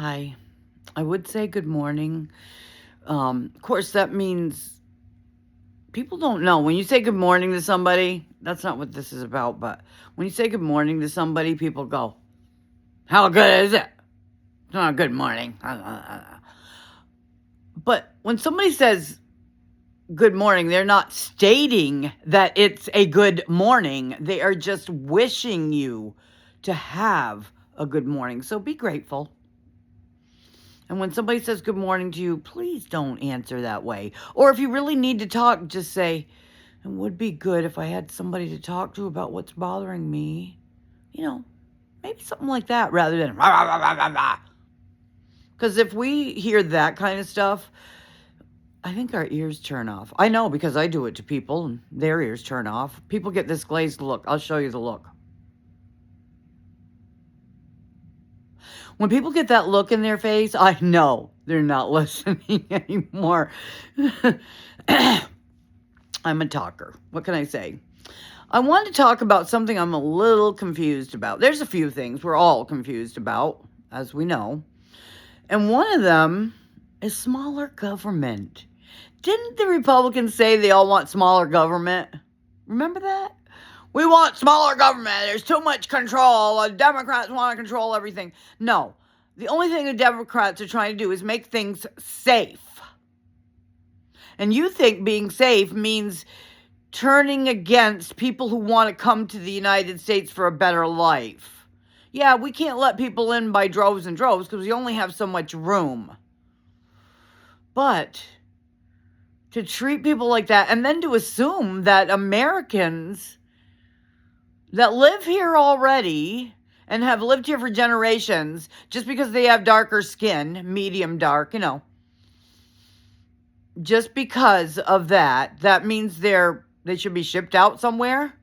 Hi. I would say good morning. Of course, that means people don't know. When you say good morning to somebody, that's not what this is about, but when you say good morning to somebody, people go, how good is it? It's not a good morning. But when somebody says good morning, they're not stating that it's a good morning. They are just wishing you to have a good morning. So be grateful. And when somebody says good morning to you, please don't answer that way. Or if you really need to talk, just say, it would be good if I had somebody to talk to about what's bothering me. Maybe something like that rather than rah, rah, rah, rah, rah, rah. Because if we hear that kind of stuff, I think our ears turn off. I know because I do it to people and their ears turn off. People get this glazed look. I'll show you the look. When people get that look in their face, I know they're not listening anymore. I'm a talker. What can I say? I want to talk about something I'm a little confused about. There's a few things we're all confused about, as we know. And one of them is smaller government. Didn't the Republicans say they all want smaller government? Remember that? We want smaller government. There's too much control. The Democrats want to control everything. No. The only thing the Democrats are trying to do is make things safe. And you think being safe means turning against people who want to come to the United States for a better life. Yeah, we can't let people in by droves and droves because we only have so much room. But to treat people like that and then to assume that Americans that live here already and have lived here for generations, just because they have darker skin, medium dark, just because of that means they should be shipped out somewhere?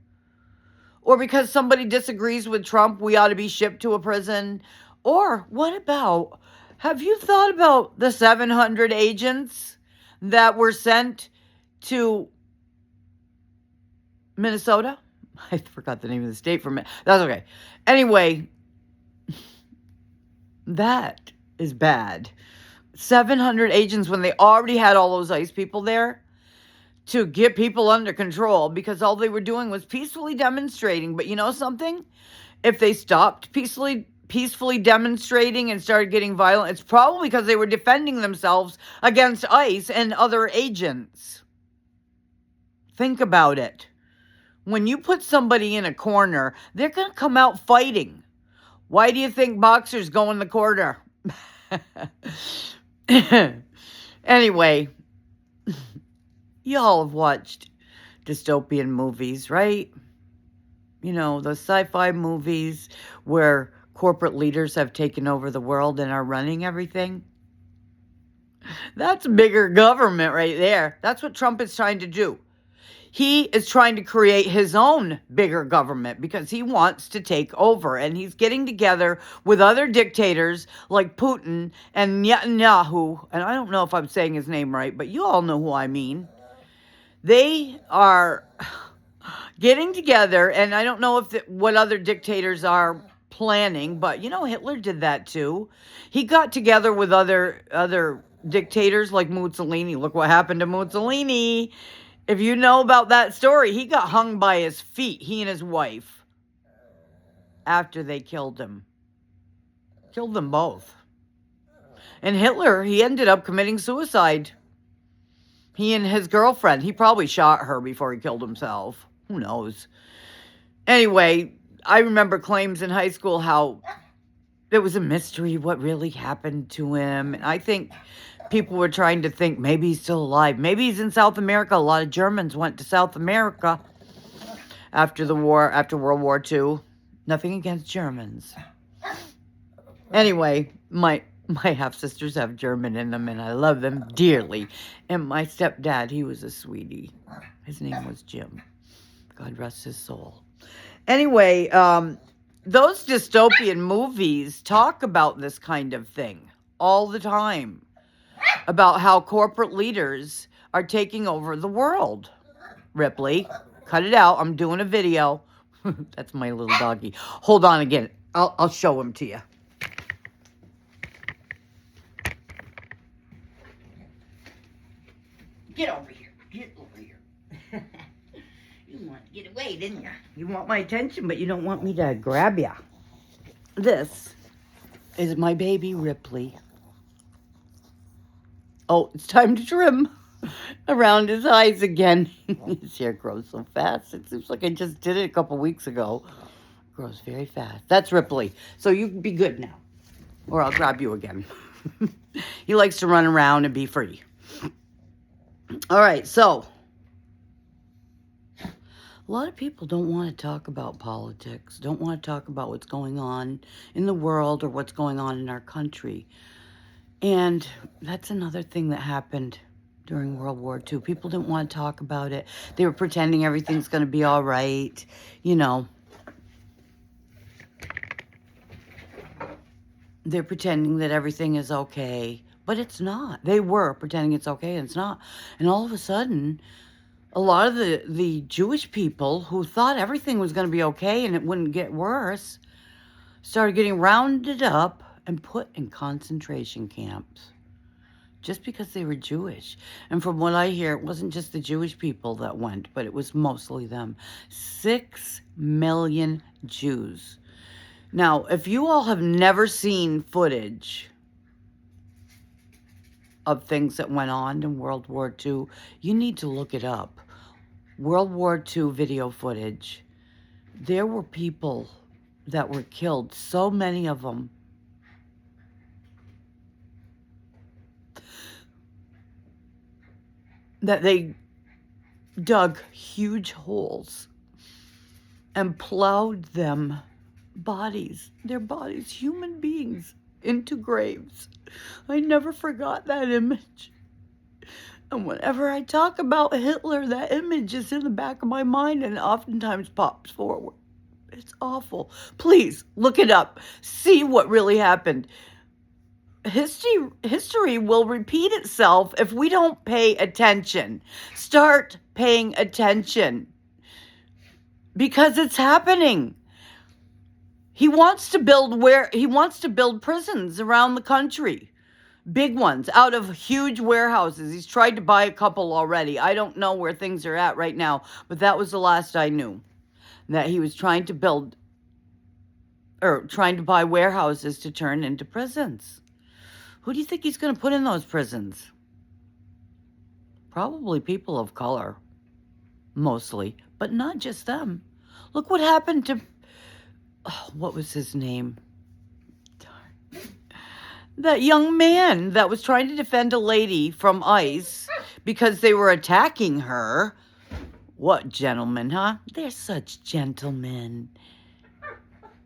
Or because somebody disagrees with Trump, we ought to be shipped to a prison? Or what about, have you thought about the 700 agents that were sent to Minnesota? I forgot the name of the state for a minute. That's okay. Anyway, that is bad. 700 agents when they already had all those ICE people there to get people under control because all they were doing was peacefully demonstrating. But you know something? If they stopped peacefully demonstrating and started getting violent, it's probably because they were defending themselves against ICE and other agents. Think about it. When you put somebody in a corner, they're going to come out fighting. Why do you think boxers go in the corner? Anyway, y'all have watched dystopian movies, right? The sci-fi movies where corporate leaders have taken over the world and are running everything. That's bigger government right there. That's what Trump is trying to do. He is trying to create his own bigger government because he wants to take over. And he's getting together with other dictators like Putin and Netanyahu. And I don't know if I'm saying his name right, but you all know who I mean. They are getting together, and I don't know what other dictators are planning, but Hitler did that too. He got together with other dictators like Mussolini. Look what happened to Mussolini. If you know about that story, he got hung by his feet, he and his wife, after they killed him. Killed them both. And Hitler, he ended up committing suicide. He and his girlfriend, he probably shot her before he killed himself. Who knows? Anyway, I remember claims in high school how it was a mystery what really happened to him. And I think people were trying to think maybe he's still alive. Maybe he's in South America. A lot of Germans went to South America after the war, after World War II. Nothing against Germans. Anyway, my half-sisters have German in them, and I love them dearly. And my stepdad, he was a sweetie. His name was Jim. God rest his soul. Anyway, those dystopian movies talk about this kind of thing all the time. About how corporate leaders are taking over the world. Ripley, cut it out. I'm doing a video. That's my little doggy. Hold on again. I'll show him to you. Get over here. Get over here. You wanted to get away, didn't you? You want my attention, but you don't want me to grab you. This is my baby Ripley. Oh, it's time to trim around his eyes again. His hair grows so fast. It seems like I just did it a couple weeks ago. It grows very fast. That's Ripley. So you can be good now. Or I'll grab you again. He likes to run around and be free. All right, so a lot of people don't want to talk about politics, don't want to talk about what's going on in the world or what's going on in our country. And that's another thing that happened during World War II. People didn't want to talk about it. They were pretending everything's going to be all right, you know. They're pretending that everything is okay, but it's not. They were pretending it's okay, and it's not. And all of a sudden, a lot of the Jewish people who thought everything was going to be okay and it wouldn't get worse started getting rounded up and put in concentration camps just because they were Jewish. And from what I hear, it wasn't just the Jewish people that went, but it was mostly them. 6 million Jews. Now, if you all have never seen footage of things that went on in World War II, you need to look it up. World War II video footage. There were people that were killed, so many of them. That they dug huge holes and plowed them, their bodies, human beings, into graves. I never forgot that image. And whenever I talk about Hitler, that image is in the back of my mind and oftentimes pops forward. It's awful. Please look it up. See what really happened. History will repeat itself if we don't pay attention. Start paying attention. Because it's happening. He wants to build prisons around the country. Big ones, out of huge warehouses. He's tried to buy a couple already. I don't know where things are at right now, but that was the last I knew. That he was trying to buy warehouses to turn into prisons. Who do you think he's going to put in those prisons? Probably people of color. Mostly. But not just them. Look what happened to... what was his name? Darn. That young man that was trying to defend a lady from ICE because they were attacking her. What gentlemen, huh? They're such gentlemen.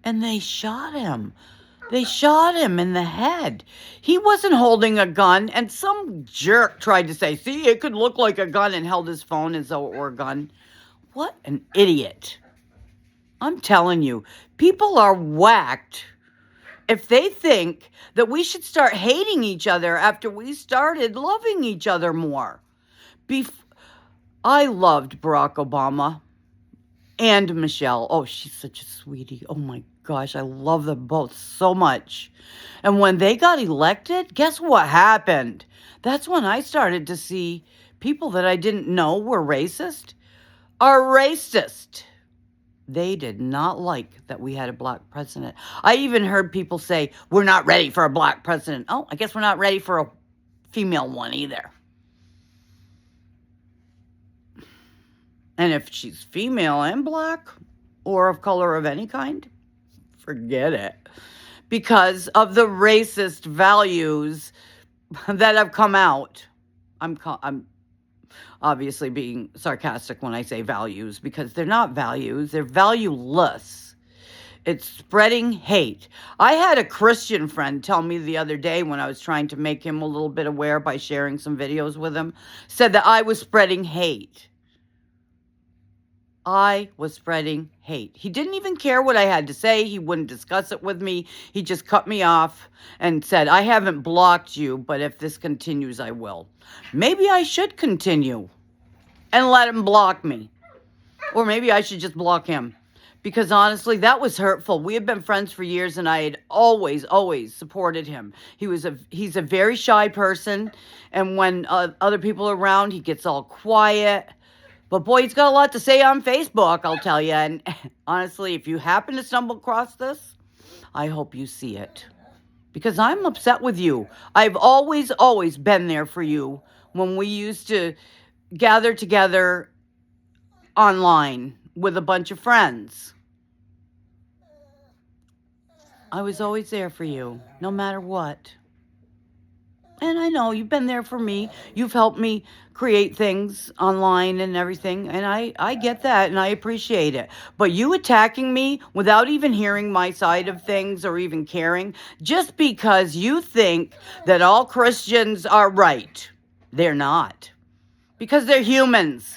And they shot him. They shot him in the head. He wasn't holding a gun, and some jerk tried to say, see, it could look like a gun, and held his phone as though it were a gun. What an idiot. I'm telling you, people are whacked if they think that we should start hating each other after we started loving each other more. I loved Barack Obama and Michelle. Oh, she's such a sweetie. Oh my gosh, I love them both so much. And when they got elected, guess what happened? That's when I started to see people that I didn't know were racist are racist. They did not like that we had a black president. I even heard people say, we're not ready for a black president. Oh, I guess we're not ready for a female one either. And if she's female and black or of color of any kind, forget it. Because of the racist values that have come out. I'm obviously being sarcastic when I say values, because they're not values. They're valueless. It's spreading hate. I had a Christian friend tell me the other day when I was trying to make him a little bit aware by sharing some videos with him, said that I was spreading hate. I was spreading hate. He didn't even care what I had to say. He wouldn't discuss it with me. He just cut me off and said, I haven't blocked you, but if this continues, I will. Maybe I should continue and let him block me. Or maybe I should just block him. because honestly, that was hurtful. We had been friends for years, and I had always supported him. He's a very shy person, and when other people are around, he gets all quiet. But boy, he's got a lot to say on Facebook, I'll tell you. And honestly, if you happen to stumble across this, I hope you see it, because I'm upset with you. I've always been there for you when we used to gather together online with a bunch of friends. I was always there for you, no matter what. And I know you've been there for me. You've helped me create things online and everything. And I get that and I appreciate it. But you attacking me without even hearing my side of things or even caring, just because you think that all Christians are right. They're not. Because they're humans.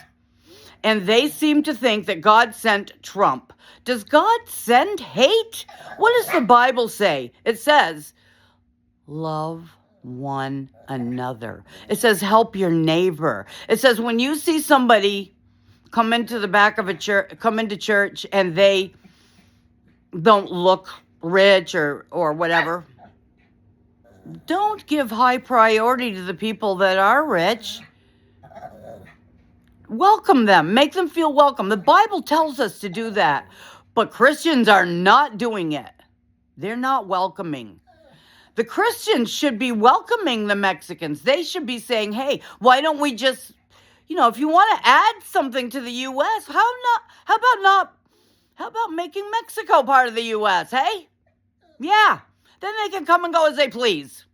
And they seem to think that God sent Trump. Does God send hate? What does the Bible say? It says, love one another. It says, help your neighbor. It says, when you see somebody come into the back of a church, come into church, and they don't look rich or whatever, don't give high priority to the people that are rich. Welcome them. Make them feel welcome. The Bible tells us to do that. But Christians are not doing it. They're not welcoming. The Christians should be welcoming the Mexicans. They should be saying, hey, why don't we just, if you want to add something to the U.S., how about making Mexico part of the U.S., hey? Yeah. Then they can come and go as they please.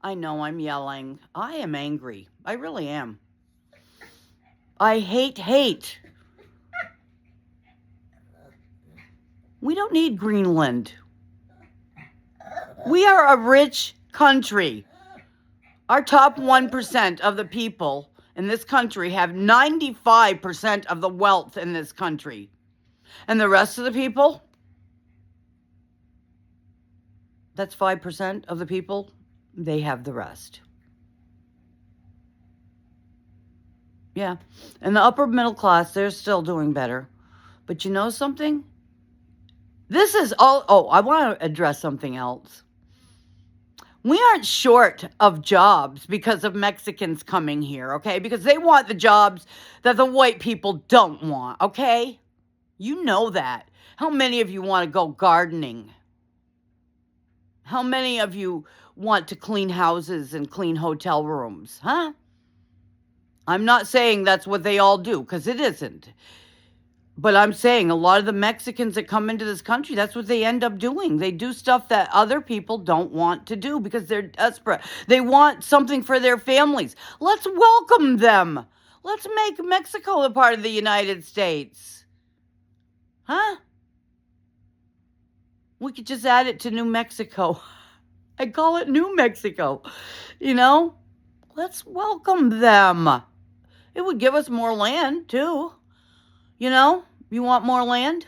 I know I'm yelling. I am angry. I really am. I hate. We don't need Greenland. We are a rich country. Our top 1% of the people in this country have 95% of the wealth in this country. And the rest of the people, that's 5% of the people, they have the rest. Yeah. And the upper middle class, they're still doing better. But you know something? This is all. Oh, I want to address something else. We aren't short of jobs because of Mexicans coming here, okay? Because they want the jobs that the white people don't want, okay? You know that. How many of you want to go gardening? How many of you want to clean houses and clean hotel rooms, huh? I'm not saying that's what they all do, because it isn't. But I'm saying a lot of the Mexicans that come into this country, that's what they end up doing. They do stuff that other people don't want to do because they're desperate. They want something for their families. Let's welcome them. Let's make Mexico a part of the United States. Huh? We could just add it to New Mexico. I call it New Mexico. Let's welcome them. It would give us more land, too. You want more land?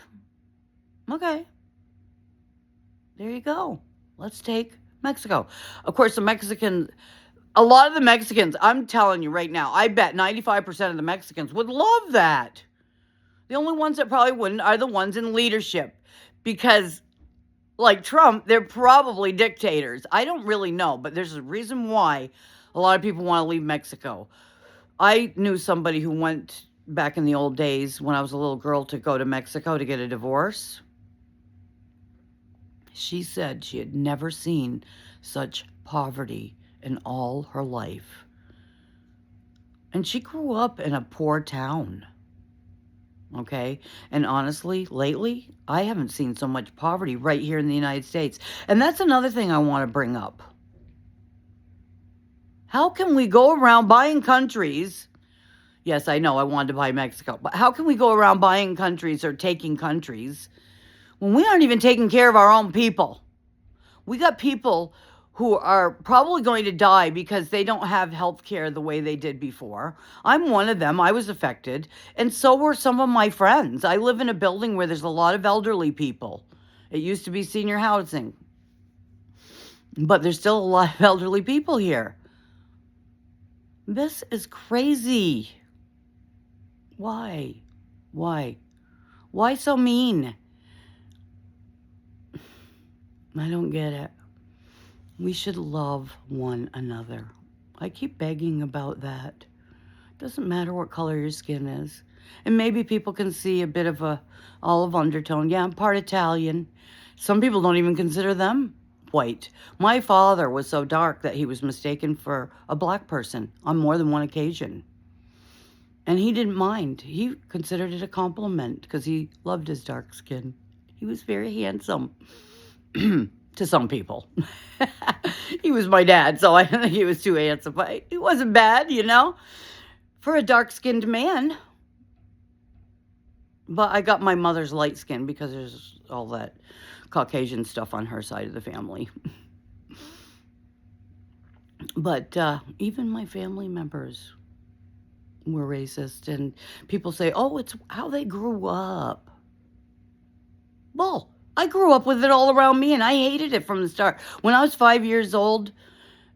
Okay. There you go. Let's take Mexico. Of course, a lot of the Mexicans, I'm telling you right now, I bet 95% of the Mexicans would love that. The only ones that probably wouldn't are the ones in leadership. Because, like Trump, they're probably dictators. I don't really know, but there's a reason why a lot of people want to leave Mexico. I knew somebody who went back in the old days when I was a little girl to go to Mexico to get a divorce. She said she had never seen such poverty in all her life. And she grew up in a poor town. Okay? And honestly, lately, I haven't seen so much poverty right here in the United States. And that's another thing I want to bring up. How can we go around buying countries? Yes, I know I wanted to buy Mexico. But how can we go around buying countries or taking countries when we aren't even taking care of our own people? We got people who are probably going to die because they don't have health care the way they did before. I'm one of them. I was affected. And so were some of my friends. I live in a building where there's a lot of elderly people. It used to be senior housing. But there's still a lot of elderly people here. This is crazy. Why? Why so mean? I don't get it. We should love one another. I keep begging about that. Doesn't matter what color your skin is. And maybe people can see a bit of a olive undertone. Yeah, I'm part Italian. Some people don't even consider them white. My father was so dark that he was mistaken for a black person on more than one occasion. And he didn't mind. He considered it a compliment because he loved his dark skin. He was very handsome to some people. He was my dad, so I don't think he was too handsome, but he wasn't bad, for a dark-skinned man. But I got my mother's light skin because there's all that Caucasian stuff on her side of the family. But even my family members were racist, and people say, oh, it's how they grew up. Well, I grew up with it all around me, and I hated it from the start. When I was 5 years old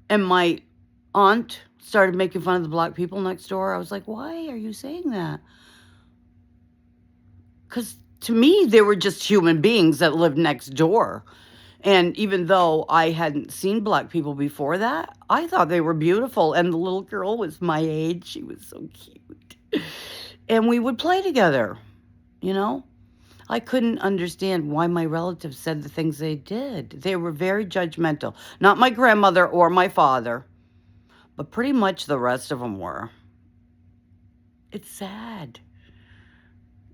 and my aunt started making fun of the black people next door, I was like, why are you saying that? Because to me, they were just human beings that lived next door. And even though I hadn't seen black people before that, I thought they were beautiful. And the little girl was my age. She was so cute. And we would play together, you know? I couldn't understand why my relatives said the things they did. They were very judgmental. Not my grandmother or my father, but pretty much the rest of them were. It's sad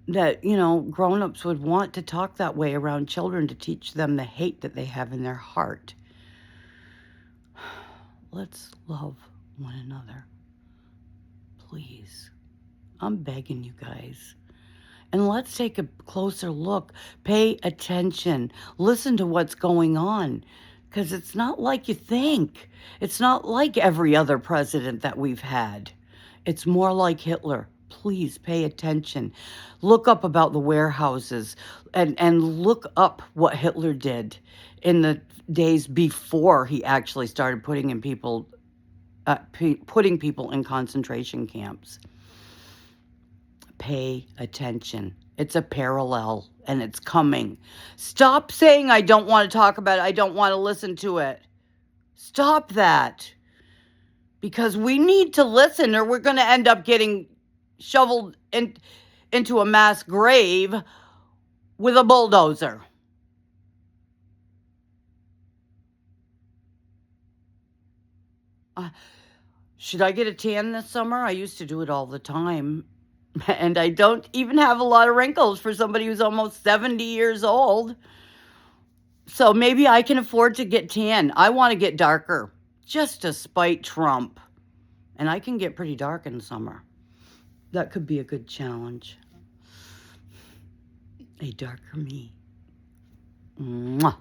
that, grown-ups would want to talk that way around children to teach them the hate that they have in their heart. Let's love one another. Please. I'm begging you guys. And let's take a closer look. Pay attention. Listen to what's going on. Because it's not like you think. It's not like every other president that we've had. It's more like Hitler. Please pay attention. Look up about the warehouses and look up what Hitler did in the days before he actually started putting people in concentration camps. Pay attention. It's a parallel and it's coming. Stop saying, I don't want to talk about it. I don't want to listen to it. Stop that. Because we need to listen or we're going to end up getting shoveled into a mass grave with a bulldozer. Should I get a tan this summer? I used to do it all the time. And I don't even have a lot of wrinkles for somebody who's almost 70 years old. So maybe I can afford to get tan. I want to get darker just to spite Trump. And I can get pretty dark in the summer. That could be a good challenge. A darker me. Mwah.